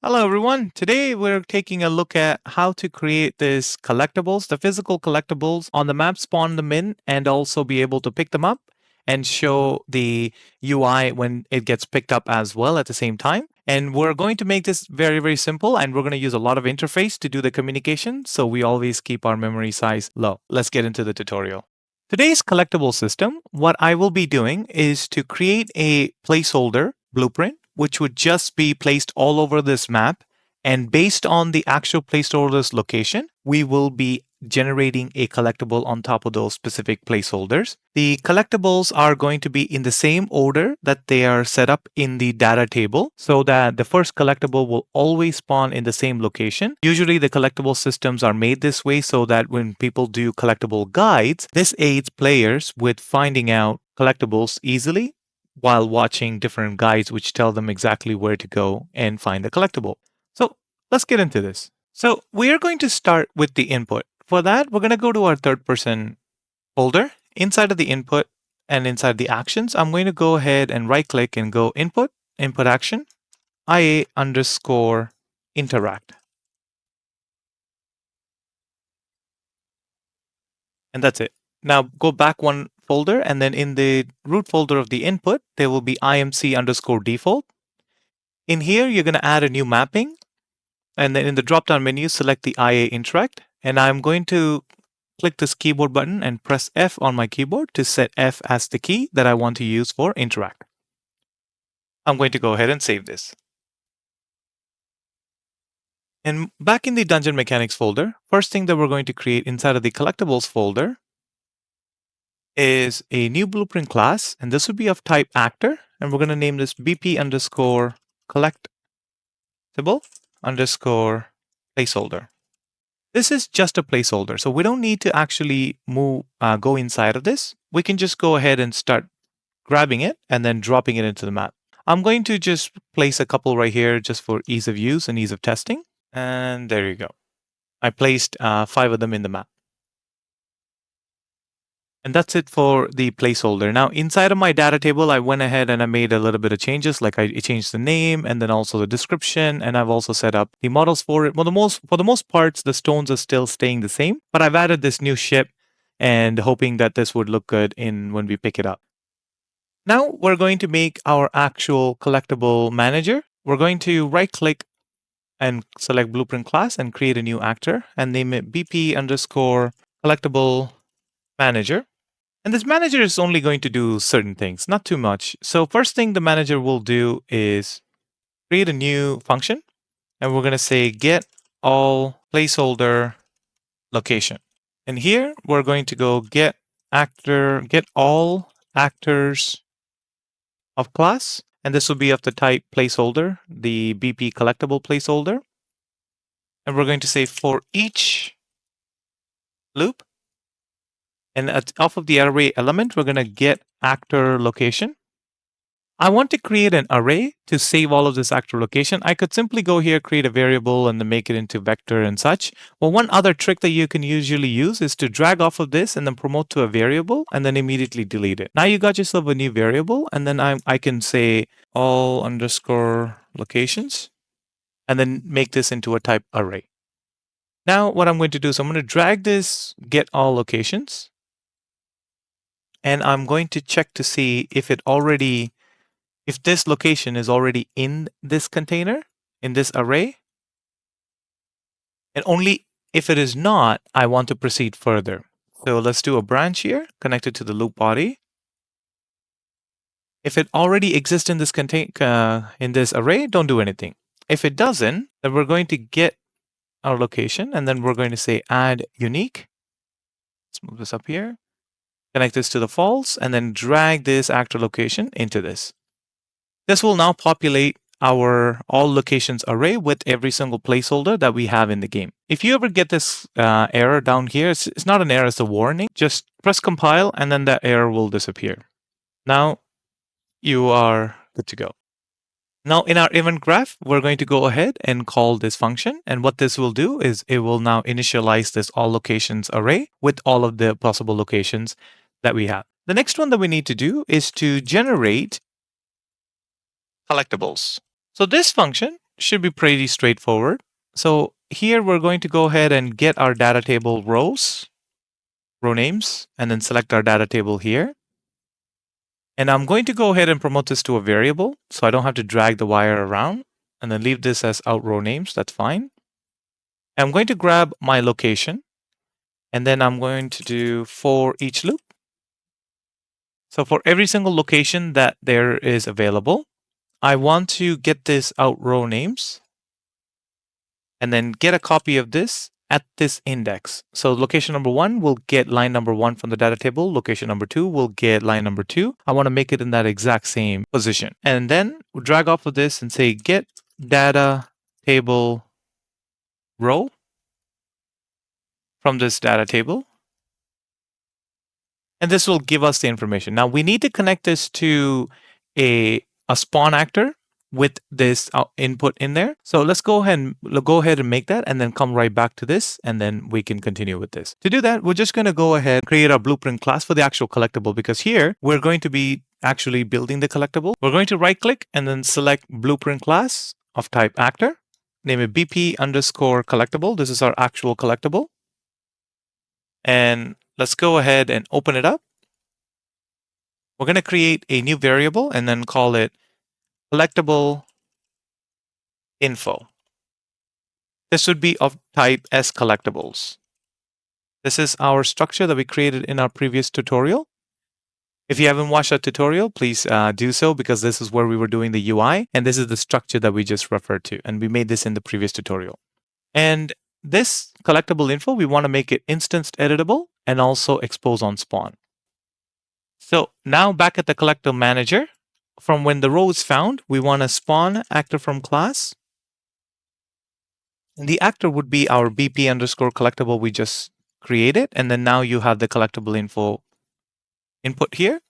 Hello, everyone. Today we're taking a look at how to create this collectibles, the physical collectibles on the map, spawn them in, and also be able to pick them up and show the UI when it gets picked up as well at the same time. And we're going to make this very, very simple, and we're going to use a lot of interface to do the communication, so we always keep our memory size low. Let's get into the tutorial. Today's collectible system, what I will be doing is to create a placeholder blueprint, which would just be placed all over this map. And based on the actual placeholder's location, we will be generating a collectible on top of those specific placeholders. The collectibles are going to be in the same order that they are set up in the data table so that the first collectible will always spawn in the same location. Usually the collectible systems are made this way so that when people do collectible guides, this aids players with finding out collectibles easily while watching different guides which tell them exactly where to go and find the collectible. So let's get into this. So we are going to start with the input. For that, we're going to go to our third person folder. Inside of the input and inside the actions, I'm going to go ahead and right click and go input action, IA underscore interact. And that's it. Now go back one folder, and then in the root folder of the input, there will be IMC underscore default. In here, you're going to add a new mapping. And then in the drop-down menu, select the IA interact. And I'm going to click this keyboard button and press F on my keyboard to set F as the key that I want to use for interact. I'm going to go ahead and save this. And back in the Dungeon Mechanics folder, first thing that we're going to create inside of the Collectibles folder is a new blueprint class, and this would be of type actor, and we're going to name this BP underscore collectible underscore placeholder. This is just a placeholder, so we don't need to actually go inside of this. We can just go ahead and start grabbing it and then dropping it into the map. I'm going to just place a couple right here just for ease of use and ease of testing. And there you go. I placed 5 of them in the map. And that's it for the placeholder. Now, inside of my data table, I went ahead and I made a little bit of changes. Like I changed the name and then also the description. And I've also set up the models for it. Well, for the most parts, the stones are still staying the same. But I've added this new ship and hoping that this would look good when we pick it up. Now, we're going to make our actual collectible manager. We're going to right click and select blueprint class and create a new actor and name it BP underscore collectible manager. And this manager is only going to do certain things, not too much. So first thing the manager will do is create a new function. And we're going to say get all placeholder location. And here we're going to go get all actors of class. And this will be of the type placeholder, the BP collectible placeholder. And we're going to say for each loop, and off of the array element, we're going to get actor location. I want to create an array to save all of this actor location. I could simply go here, create a variable, and then make it into vector and such. Well, one other trick that you can usually use is to drag off of this and then promote to a variable and then immediately delete it. Now you got yourself a new variable, and then I can say all underscore locations and then make this into a type array. Now what I'm going to do is I'm going to drag this get all locations. And I'm going to check to see if this location is already in this container, in this array. And only if it is not, I want to proceed further. So let's do a branch here connected to the loop body. If it already exists in this array, don't do anything. If it doesn't, then we're going to get our location and then we're going to say add unique. Let's move this up here. Connect this to the false, and then drag this actor location into this. This will now populate our all locations array with every single placeholder that we have in the game. If you ever get this error down here, it's not an error, it's a warning. Just press compile, and then that error will disappear. Now you are good to go. Now in our event graph, we're going to go ahead and call this function. And what this will do is it will now initialize this all locations array with all of the possible locations that we have. The next one that we need to do is to generate collectibles. So this function should be pretty straightforward. So here we're going to go ahead and get our data table rows, row names, and then select our data table here. And I'm going to go ahead and promote this to a variable so I don't have to drag the wire around, and then leave this as out row names. That's fine. I'm going to grab my location, and then I'm going to do for each loop. So for every single location that there is available, I want to get this out row names and then get a copy of this at this index. So location number 1 will get line number 1 from the data table. Location number 2 will get line number 2. I want to make it in that exact same position. And then we'll drag off of this and say get data table row from this data table. And this will give us the information. Now we need to connect this to a spawn actor with this input in there. So let's go ahead and make that, and then come right back to this, and then we can continue with this. To do that, we're just going to go ahead and create our blueprint class for the actual collectible, because here we're going to be actually building the collectible. We're going to right click and then select blueprint class of type actor. Name it BP underscore collectible. This is our actual collectible. And let's go ahead and open it up. We're going to create a new variable and then call it collectible info. This would be of type S collectibles. This is our structure that we created in our previous tutorial. If you haven't watched that tutorial, please do so, because this is where we were doing the UI, and this is the structure that we just referred to, and we made this in the previous tutorial. And this collectible info, we want to make it instanced editable and also expose on spawn. So now back at the Collectible Manager, from when the row is found, we want to spawn actor from class. And the actor would be our BP underscore collectible we just created. And then now you have the collectible info input here.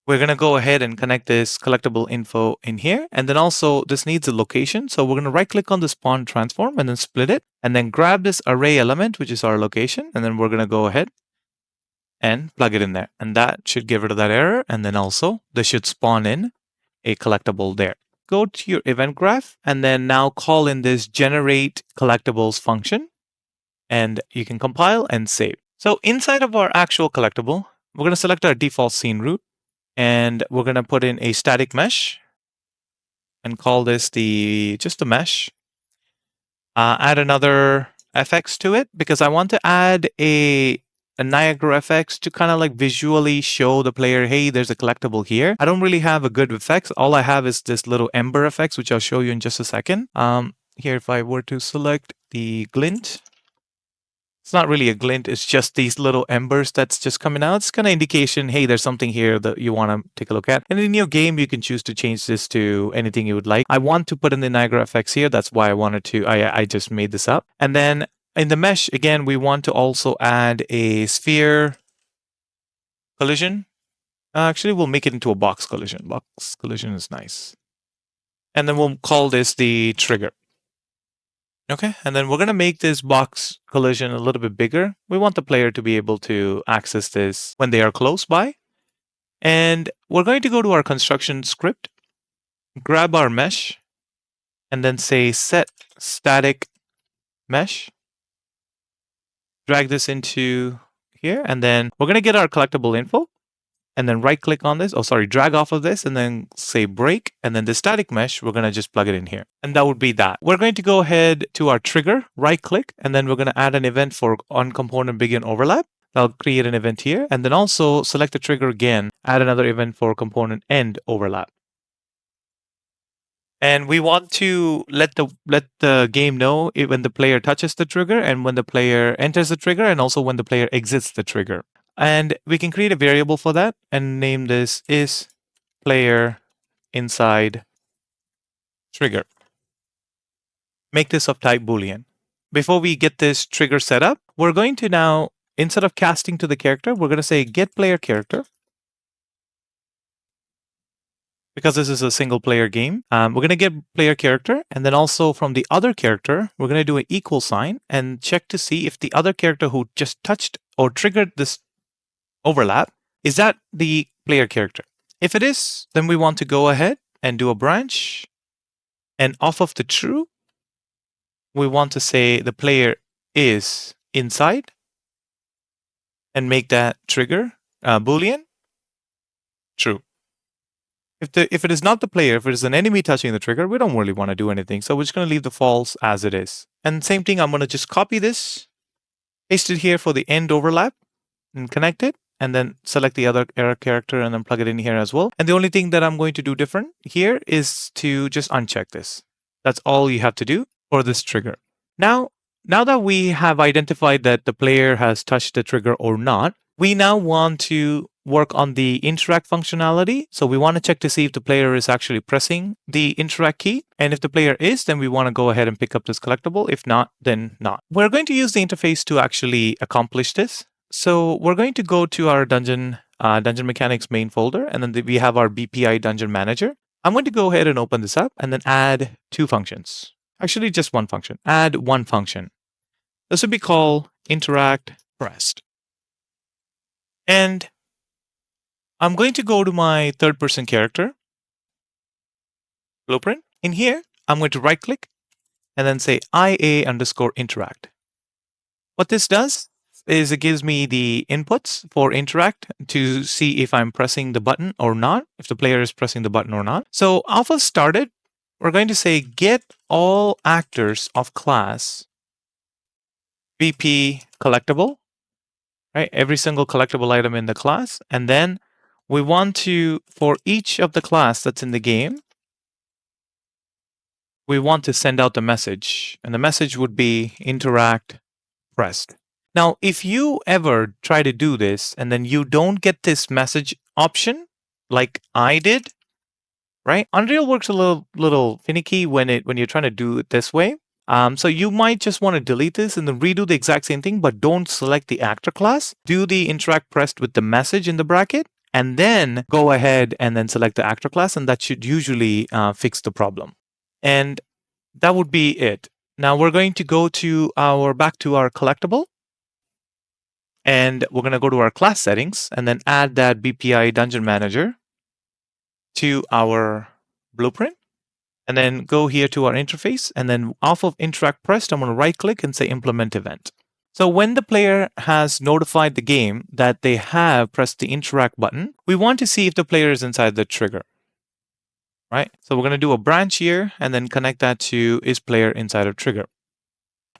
We're going to go ahead and connect this collectible info in here. And then also this needs a location. So we're going to right click on the spawn transform and then split it. And then grab this array element, which is our location. And then we're going to go ahead and plug it in there. And that should get rid of that error. And then also this should spawn in a collectible there. Go to your event graph and then now call in this generate collectibles function. And you can compile and save. So inside of our actual collectible, we're going to select our default scene route. And we're going to put in a static mesh and call this just a mesh. Add another FX to it, because I want to add a Niagara FX to kind of like visually show the player, hey, there's a collectible here. I don't really have a good effects. All I have is this little ember effects, which I'll show you in just a second. Here, if I were to select the glint, it's not really a glint, it's just these little embers that's just coming out. It's kind of indication, hey, there's something here that you want to take a look at. And in your game, you can choose to change this to anything you would like. I want to put in the Niagara effects here. That's why I wanted to, I just made this up. And then in the mesh, again, we want to also add a sphere collision. Actually, we'll make it into a box collision. Box collision is nice. And then we'll call this the trigger. Okay, and then we're going to make this box collision a little bit bigger. We want the player to be able to access this when they are close by. And we're going to go to our construction script, grab our mesh, and then say set static mesh. Drag this into here, and then we're going to get our collectible info. And then right click on this, drag off of this and then say break. And then the static mesh, we're going to just plug it in here. And that would be that. We're going to go ahead to our trigger, right click, and then we're going to add an event for on component begin overlap. I'll create an event here. And then also select the trigger again, add another event for component end overlap. And we want to let the game know when the player touches the trigger and when the player enters the trigger and also when the player exits the trigger. And we can create a variable for that and name this is player inside trigger. Make this of type Boolean. Before we get this trigger set up, we're going to now, instead of casting to the character, we're going to say get player character. Because this is a single player game, we're going to get player character. And then also from the other character, we're going to do an equal sign and check to see if the other character who just touched or triggered this overlap, is that the player character? If it is, then we want to go ahead and do a branch And off of the true, we want to say the player is inside and make that trigger Boolean true. If it is not the player, if it is an enemy touching the trigger, we don't really want to do anything. So we're just going to leave the false as it is. And same thing, I'm going to just copy this, paste it here for the end overlap and connect it, and then select the other error character and then plug it in here as well. And the only thing that I'm going to do different here is to just uncheck this. That's all you have to do for this trigger. Now that we have identified that the player has touched the trigger or not, we now want to work on the interact functionality. So we want to check to see if the player is actually pressing the interact key. And if the player is, then we want to go ahead and pick up this collectible. If not, then not. We're going to use the interface to actually accomplish this. So we're going to go to our dungeon mechanics main folder, and then we have our BPI dungeon manager. I'm going to go ahead and open this up and then add two functions. Actually, just one function. Add one function. This would be called interact pressed. And I'm going to go to my third person character blueprint. In here, I'm going to right click and then say IA_interact. What this does is it gives me the inputs for interact to see if I'm pressing the button or not, if the player is pressing the button or not. So off of started, we're going to say get all actors of class BP collectible, right? Every single collectible item in the class. And then we want to, for each of the class that's in the game, we want to send out the message. And the message would be interact pressed. Now, if you ever try to do this and then you don't get this message option like I did, right? Unreal works a little finicky when you're trying to do it this way. So you might just want to delete this and then redo the exact same thing, but don't select the actor class. Do the interact pressed with the message in the bracket, and then go ahead and then select the actor class, and that should usually fix the problem. And that would be it. Now we're going to go to back to our collectible. And we're going to go to our class settings and then add that BPI Dungeon Manager to our blueprint. And then go here to our interface. And then off of interact pressed, I'm going to right click and say implement event. So when the player has notified the game that they have pressed the interact button, we want to see if the player is inside the trigger. Right? So we're going to do a branch here and then connect that to is player inside of trigger.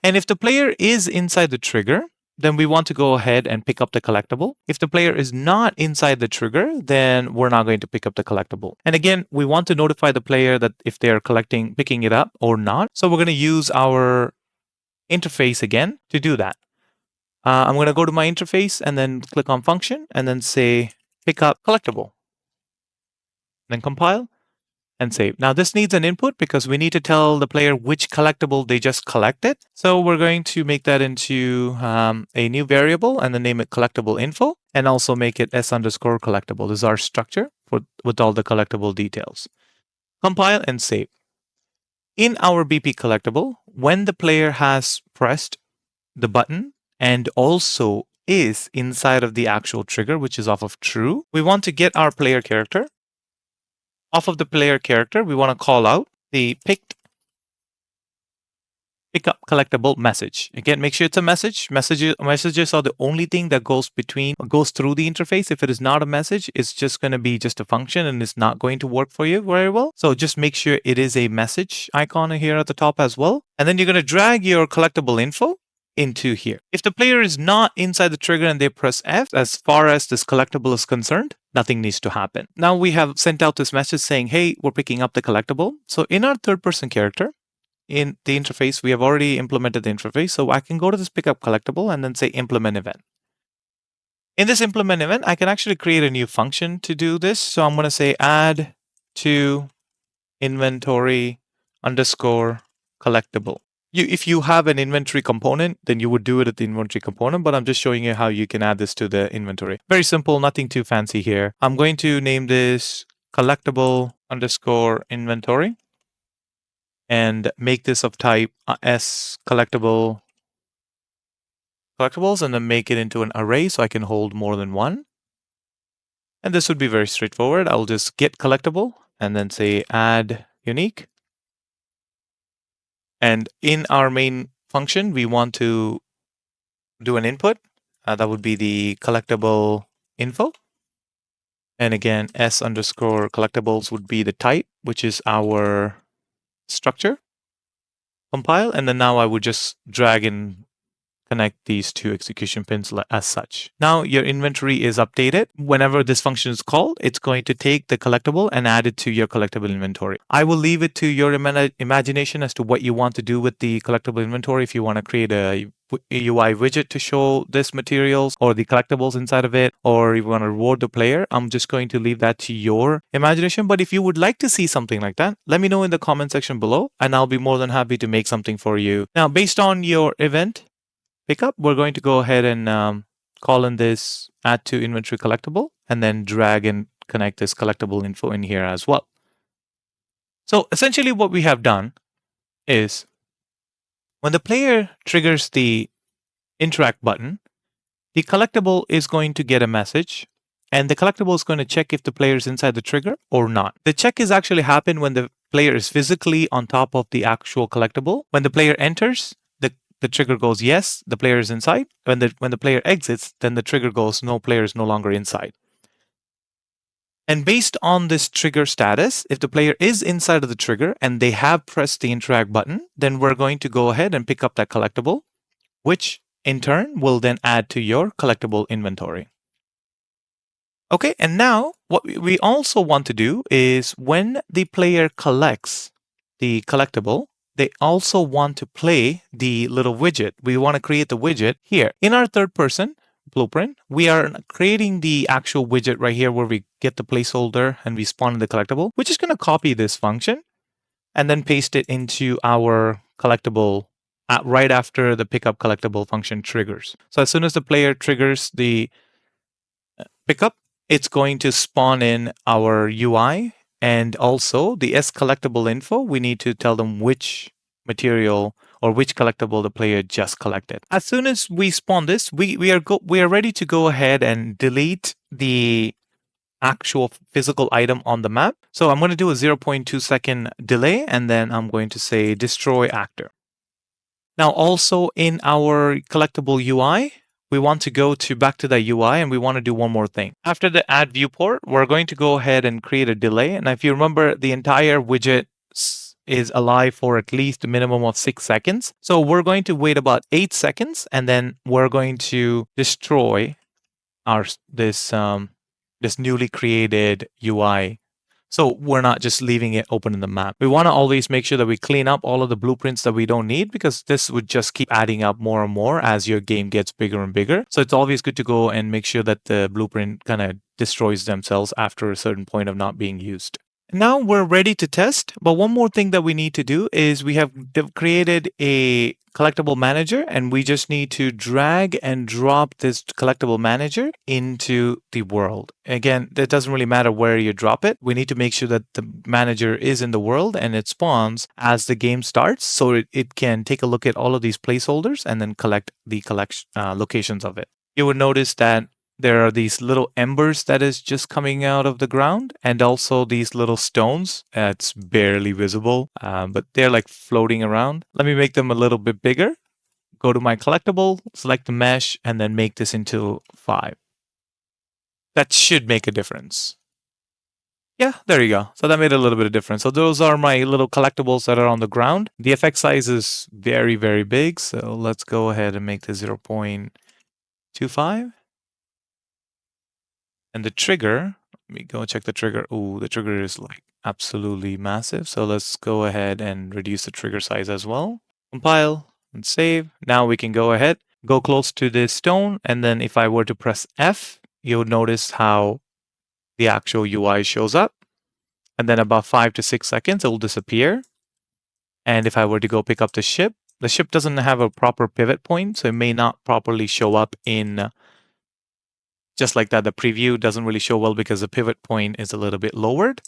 And if the player is inside the trigger, then we want to go ahead and pick up the collectible. If the player is not inside the trigger, then we're not going to pick up the collectible. And again, we want to notify the player that if they're picking it up or not. So we're going to use our interface again to do that. I'm going to go to my interface and then click on function and then say pick up collectible. Then compile and save. Now this needs an input because we need to tell the player which collectible they just collected. So we're going to make that into a new variable and then name it collectible info and also make it s_collectible. This is our structure with all the collectible details. Compile and save. In our BP collectible, when the player has pressed the button and also is inside of the actual trigger, which is off of true, we want to get our player character. Off of the player character, we want to call out the pick up collectible message. Again, make sure it's a message. Messages are the only thing that goes through the interface. If it is not a message, it's just going to be just a function and it's not going to work for you very well. So just make sure it is a message icon here at the top as well. And then you're going to drag your collectible info into here. If the player is not inside the trigger and they press F, as far as this collectible is concerned, nothing needs to happen. Now we have sent out this message saying, hey, we're picking up the collectible. So in our third person character, in the interface, we have already implemented the interface. So I can go to this pickup collectible and then say implement event. In this implement event, I can actually create a new function to do this. So I'm going to say add to inventory _collectible. If you have an inventory component, then you would do it at the inventory component, but I'm just showing you how you can add this to the inventory. Very simple, nothing too fancy here. I'm going to name this collectible _inventory and make this of type S collectibles and then make it into an array so I can hold more than one. And this would be very straightforward. I'll just get collectible and then say add unique. And in our main function, we want to do an input. That would be the collectible info. And again, s underscore collectibles would be the type, which is our structure. Compile, and then now I would just drag and connect these two execution pins as such. Now your inventory is updated. Whenever this function is called, it's going to take the collectible and add it to your collectible inventory. I will leave it to your imagination as to what you want to do with the collectible inventory. If you want to create a UI widget to show this materials or the collectibles inside of it, or you want to reward the player, I'm just going to leave that to your imagination. But if you would like to see something like that, let me know in the comment section below and I'll be more than happy to make something for you. Now, based on your event pickup, we're going to go ahead and call in this add to inventory collectible and then drag and connect this collectible info in here as well. So essentially what we have done is when the player triggers the interact button, the collectible is going to get a message and the collectible is going to check if the player is inside the trigger or not. The check is actually happen when the player is physically on top of the actual collectible. When the player enters, the trigger goes yes, the player is inside. When the player exits, then the trigger goes no, player is no longer inside. And based on this trigger status, if the player is inside of the trigger and they have pressed the interact button, then we're going to go ahead and pick up that collectible, which in turn will then add to your collectible inventory. Okay, and now what we also want to do is when the player collects the collectible, they also want to play the little widget. We want to create the widget here. In our third person blueprint, we are creating the actual widget right here where we get the placeholder and we spawn the collectible. We're just going to copy this function and then paste it into our collectible right after the pickup collectible function triggers. So as soon as the player triggers the pickup, it's going to spawn in our UI. And also the S collectible info, we need to tell them which material or which collectible the player just collected. As soon as we spawn this, we are ready to go ahead and delete the actual physical item on the map. So I'm going to do a 0.2 second delay and then I'm going to say destroy actor. Now also in our collectible UI, we want to go back to the UI and we want to do one more thing. After the add viewport, we're going to go ahead and create a delay. And if you remember, the entire widget is alive for at least a minimum of 6 seconds. So we're going to wait about 8 seconds and then we're going to destroy this newly created UI. So we're not just leaving it open in the map. We want to always make sure that we clean up all of the blueprints that we don't need because this would just keep adding up more and more as your game gets bigger and bigger. So it's always good to go and make sure that the blueprint kind of destroys themselves after a certain point of not being used. Now we're ready to test, but one more thing that we need to do is we have created a collectible manager and we just need to drag and drop this collectible manager into the world. Again, it doesn't really matter where you drop it. We need to make sure that the manager is in the world and it spawns as the game starts so it can take a look at all of these placeholders and then collect the locations of it. You would notice that there are these little embers that is just coming out of the ground and also these little stones. It's barely visible, but they're like floating around. Let me make them a little bit bigger. Go to my collectible, select the mesh, and then make this into 5. That should make a difference. Yeah, there you go. So that made a little bit of difference. So those are my little collectibles that are on the ground. The effect size is very, very big. So let's go ahead and make this 0.25. And the trigger, let me go check the trigger. Ooh, the trigger is like absolutely massive. So let's go ahead and reduce the trigger size as well. Compile and save. Now we can go ahead, go close to this stone. And then if I were to press F, you'll notice how the actual UI shows up. And then about 5 to 6 seconds, it will disappear. And if I were to go pick up the ship doesn't have a proper pivot point. So it may not properly show up in just like that. The preview doesn't really show well because the pivot point is a little bit lowered.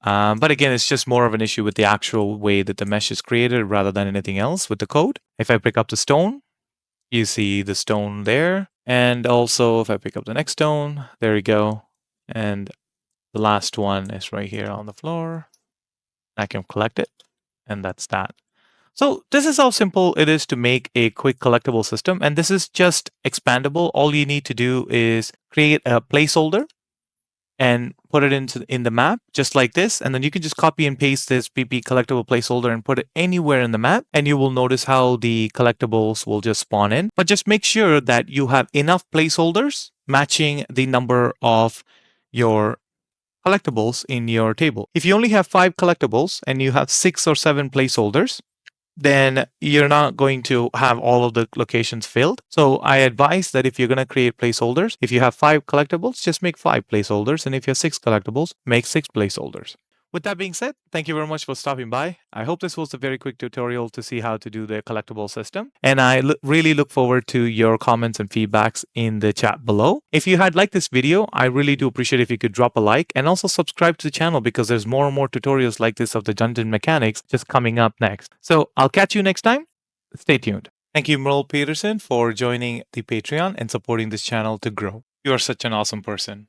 But again, it's just more of an issue with the actual way that the mesh is created rather than anything else with the code. If I pick up the stone, you see the stone there. And also if I pick up the next stone, there we go. And the last one is right here on the floor. I can collect it. And that's that. So this is how simple it is to make a quick collectible system. And this is just expandable. All you need to do is create a placeholder and put it in the map just like this, and then you can just copy and paste this pp collectible placeholder and put it anywhere in the map, and you will notice how the collectibles will just spawn in. But just make sure that you have enough placeholders matching the number of your collectibles in your table. If you only have 5 collectibles and you have 6 or 7 placeholders, then you're not going to have all of the locations filled. So I advise that if you're going to create placeholders, if you have 5 collectibles, just make 5 placeholders. And if you have 6 collectibles, make 6 placeholders. With that being said, thank you very much for stopping by. I hope this was a very quick tutorial to see how to do the collectible system. And I really look forward to your comments and feedbacks in the chat below. If you had liked this video, I really do appreciate if you could drop a like and also subscribe to the channel, because there's more and more tutorials like this of the dungeon mechanics just coming up next. So I'll catch you next time. Stay tuned. Thank you, Merle Peterson, for joining the Patreon and supporting this channel to grow. You are such an awesome person.